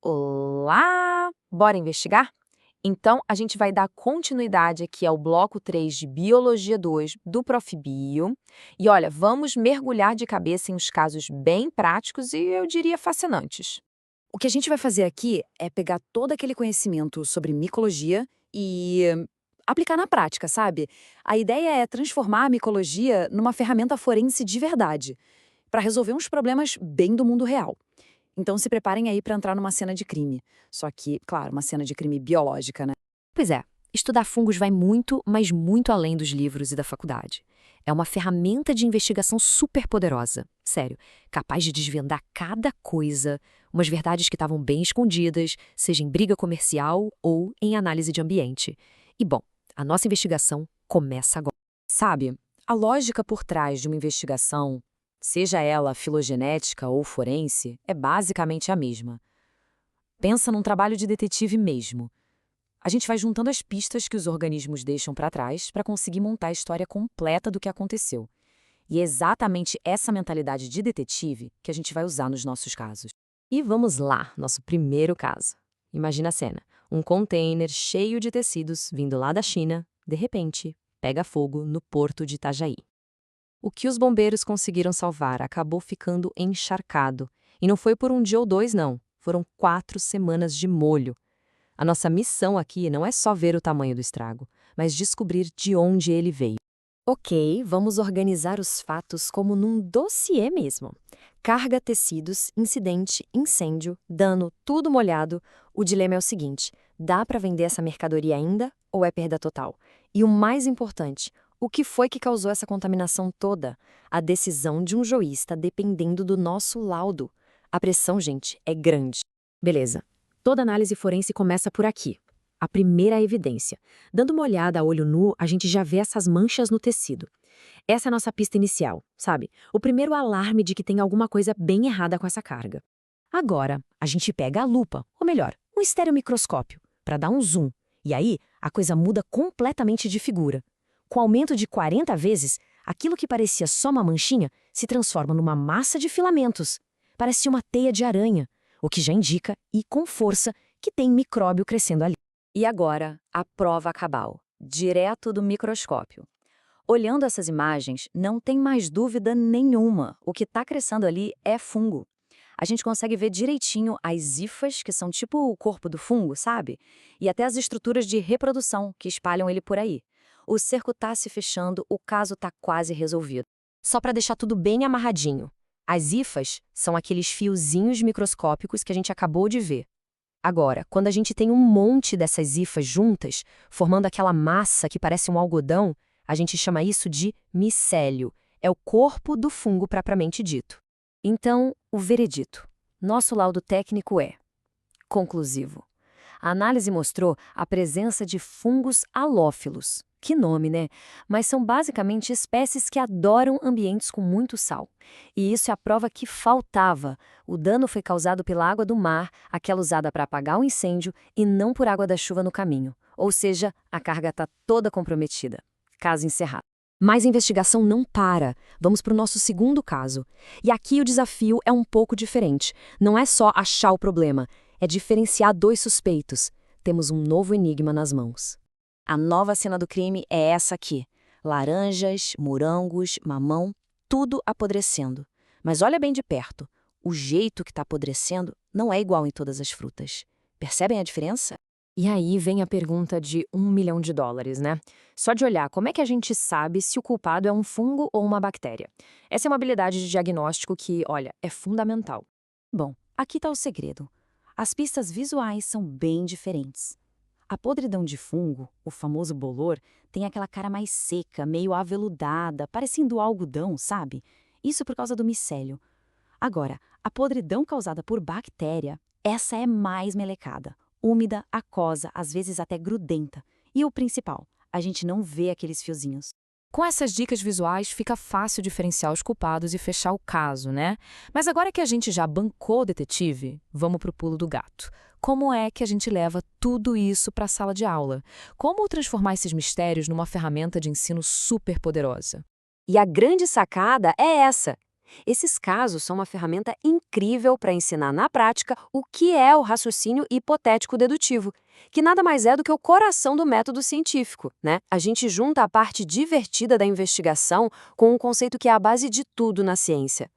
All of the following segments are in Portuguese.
Olá! Bora investigar? Então, a gente vai dar continuidade aqui ao bloco 3 de Biologia 2 do Prof. Bio. E olha, vamos mergulhar de cabeça em uns casos bem práticos e eu diria fascinantes. O que a gente vai fazer aqui é pegar todo aquele conhecimento sobre micologia e aplicar na prática, sabe? A ideia é transformar a micologia numa ferramenta forense de verdade, para resolver uns problemas bem do mundo real. Então se preparem aí para entrar numa cena de crime. Só que, claro, uma cena de crime biológica, né? Pois é, estudar fungos vai muito, mas muito além dos livros e da faculdade. É uma ferramenta de investigação super poderosa, sério, capaz de desvendar cada coisa, umas verdades que estavam bem escondidas, seja em briga comercial ou em análise de ambiente. E bom, a nossa investigação começa agora. Sabe, a lógica por trás de uma investigação, seja ela filogenética ou forense, é basicamente a mesma. Pensa num trabalho de detetive mesmo. A gente vai juntando as pistas que os organismos deixam para trás para conseguir montar a história completa do que aconteceu. E é exatamente essa mentalidade de detetive que a gente vai usar nos nossos casos. E vamos lá, nosso primeiro caso. Imagina a cena: um container cheio de tecidos vindo lá da China, de repente, pega fogo no porto de Itajaí. O que os bombeiros conseguiram salvar acabou ficando encharcado. E não foi por um dia ou dois, não. Foram 4 semanas de molho. A nossa missão aqui não é só ver o tamanho do estrago, mas descobrir de onde ele veio. Ok, vamos organizar os fatos como num dossiê mesmo. Carga, tecidos, incidente, incêndio, dano, tudo molhado. O dilema é o seguinte: dá para vender essa mercadoria ainda ou é perda total? E o mais importante, o que foi que causou essa contaminação toda? A decisão de um juiz está dependendo do nosso laudo. A pressão, gente, é grande. Beleza. Toda análise forense começa por aqui. A primeira evidência. Dando uma olhada a olho nu, a gente já vê essas manchas no tecido. Essa é a nossa pista inicial, sabe? O primeiro alarme de que tem alguma coisa bem errada com essa carga. Agora, a gente pega a lupa, ou melhor, um estereomicroscópio, para dar um zoom. E aí, a coisa muda completamente de figura. Com aumento de 40 vezes, aquilo que parecia só uma manchinha se transforma numa massa de filamentos. Parece uma teia de aranha, o que já indica, e com força, que tem micróbio crescendo ali. E agora, a prova cabal, direto do microscópio. Olhando essas imagens, não tem mais dúvida nenhuma. O que está crescendo ali é fungo. A gente consegue ver direitinho as hifas, que são tipo o corpo do fungo, sabe? E até as estruturas de reprodução que espalham ele por aí. O cerco está se fechando, o caso está quase resolvido. Só para deixar tudo bem amarradinho. As hifas são aqueles fiozinhos microscópicos que a gente acabou de ver. Agora, quando a gente tem um monte dessas hifas juntas, formando aquela massa que parece um algodão, a gente chama isso de micélio. É o corpo do fungo propriamente dito. Então, o veredito. Nosso laudo técnico é conclusivo. A análise mostrou a presença de fungos halófilos. Que nome, né? Mas são basicamente espécies que adoram ambientes com muito sal. E isso é a prova que faltava. O dano foi causado pela água do mar, aquela usada para apagar o incêndio, e não por água da chuva no caminho. Ou seja, a carga está toda comprometida. Caso encerrado. Mas a investigação não para. Vamos para o nosso segundo caso. E aqui o desafio é um pouco diferente. Não é só achar o problema, é diferenciar 2 suspeitos. Temos um novo enigma nas mãos. A nova cena do crime é essa aqui. Laranjas, morangos, mamão, tudo apodrecendo. Mas olha bem de perto. O jeito que está apodrecendo não é igual em todas as frutas. Percebem a diferença? E aí vem a pergunta de $1 milhão, né? Só de olhar, como é que a gente sabe se o culpado é um fungo ou uma bactéria? Essa é uma habilidade de diagnóstico que, olha, é fundamental. Bom, aqui está o segredo. As pistas visuais são bem diferentes. A podridão de fungo, o famoso bolor, tem aquela cara mais seca, meio aveludada, parecendo algodão, sabe? Isso por causa do micélio. Agora, a podridão causada por bactéria, essa é mais melecada, úmida, aquosa, às vezes até grudenta. E o principal, a gente não vê aqueles fiozinhos. Com essas dicas visuais, fica fácil diferenciar os culpados e fechar o caso, né? Mas agora que a gente já bancou o detetive, vamos pro pulo do gato. Como é que a gente leva tudo isso para a sala de aula? Como transformar esses mistérios numa ferramenta de ensino super poderosa? E a grande sacada é essa. Esses casos são uma ferramenta incrível para ensinar na prática o que é o raciocínio hipotético-dedutivo, que nada mais é do que o coração do método científico, né? A gente junta a parte divertida da investigação com um conceito que é a base de tudo na ciência.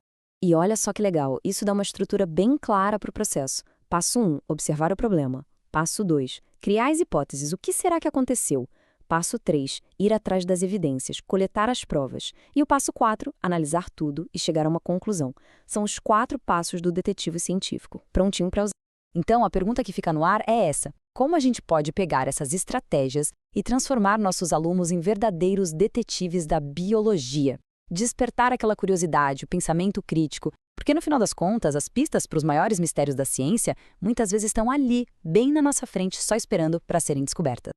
E olha só que legal, isso dá uma estrutura bem clara para o processo. Passo 1, observar o problema. Passo 2, criar as hipóteses. O que será que aconteceu? Passo 3, ir atrás das evidências, coletar as provas. E o passo 4, analisar tudo e chegar a uma conclusão. São os 4 passos do detetive científico, prontinho para usar. Então, a pergunta que fica no ar é essa: como a gente pode pegar essas estratégias e transformar nossos alunos em verdadeiros detetives da biologia? Despertar aquela curiosidade, o pensamento crítico, porque no final das contas, as pistas para os maiores mistérios da ciência muitas vezes estão ali, bem na nossa frente, só esperando para serem descobertas.